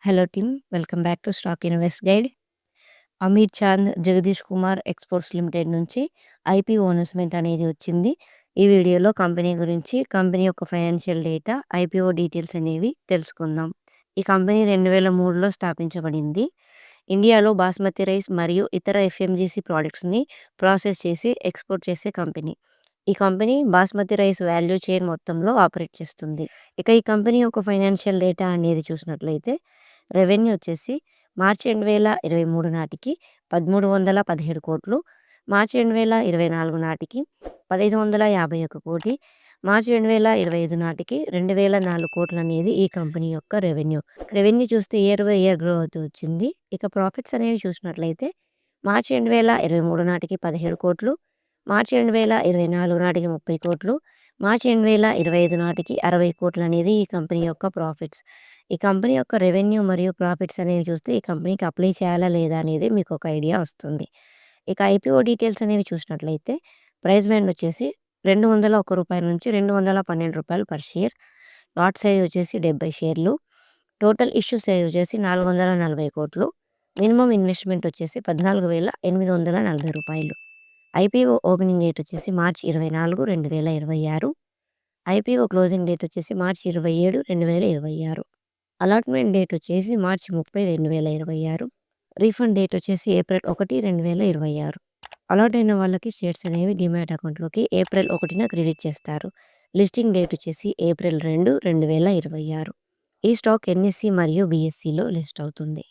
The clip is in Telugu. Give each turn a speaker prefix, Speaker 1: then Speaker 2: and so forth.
Speaker 1: Hello team, welcome back to stock invest guide. Amir Chand, Jagdish Kumar exports limited నుంచి ఐపీఓ అనౌన్స్‌మెంట్ అనేది వచ్చింది. ఈ వీడియోలో కంపెనీ గురించి, కంపెనీ యొక్క ఫైనాన్షియల్ డేటా, ఐపీఓ డీటెయిల్స్ అనేవి తెలుసుకుందాం. ఈ కంపెనీ 2003లో స్థాపించబడింది. ఇండియాలో బాస్మతి రైస్ మరియు ఇతర ఎఫ్ఎంజీసీ ప్రొడక్ట్స్‌ని ప్రాసెస్ చేసి ఎక్స్‌పోర్ట్ చేసే కంపెనీ. ఈ company basmati rice value chain మొత్తంలో ఆపరేట్ చేస్తుంది. ఇక ఈ కంపెనీ యొక్క ఫైనాన్షియల్ డేటా అనేది చూసినట్లయితే రెవెన్యూ వచ్చేసి మార్చి 2023 నాటికి 1317 కోట్లు, మార్చి 2024 నాటికి 1551 కోటి, మార్చి 2025 నాటికి 2004 కోట్లు అనేది ఈ కంపెనీ యొక్క రెవెన్యూ. రెవెన్యూ చూస్తే ఇయర్ బై ఇయర్ గ్రో అవుతూ వచ్చింది. ఇక ప్రాఫిట్స్ అనేవి చూసినట్లయితే మార్చి 2023 నాటికి 17 కోట్లు, మార్చి 2024 నాటికి 30 కోట్లు, మార్చి 2025 నాటికి 60 కోట్లు అనేది ఈ కంపెనీ యొక్క ప్రాఫిట్స్. ఈ కంపెనీ యొక్క రెవెన్యూ మరియు ప్రాఫిట్స్ అనేవి చూస్తే ఈ కంపెనీకి అప్లై చేయాలా లేదా అనేది మీకు ఒక ఐడియా వస్తుంది. ఇక ఐపీఓ డీటెయిల్స్ అనేవి చూసినట్లయితే ప్రైస్ బ్యాండ్ వచ్చేసి రూ. 201 నుంచి రూ. 212 పర్ షేర్. లాట్ సైజ్ వచ్చేసి 70 షేర్లు. టోటల్ ఇష్యూ సైజ్ వచ్చేసి 440 కోట్లు. మినిమం ఇన్వెస్ట్మెంట్ వచ్చేసి రూ. 14,840. ఐపీఓ ఓపెనింగ్ డేట్ వచ్చేసి మార్చి 24, 2026. ఐపీఓ క్లోజింగ్ డేట్ వచ్చేసి మార్చి 27, 2026. అలాట్మెంట్ డేట్ వచ్చేసి మార్చి 30, 2026. రీఫండ్ డేట్ వచ్చేసి ఏప్రిల్ 1, 2026. అలాట్ అయిన వాళ్ళకి షేర్స్ అనేవి డిమాట్ అకౌంట్లోకి ఏప్రిల్ 1న క్రెడిట్ చేస్తారు. లిస్టింగ్ డేట్ వచ్చేసి ఏప్రిల్ 2, 2026. ఈ స్టాక్ ఎన్ఎస్సి మరియు బిఎస్సిలో లిస్ట్ అవుతుంది.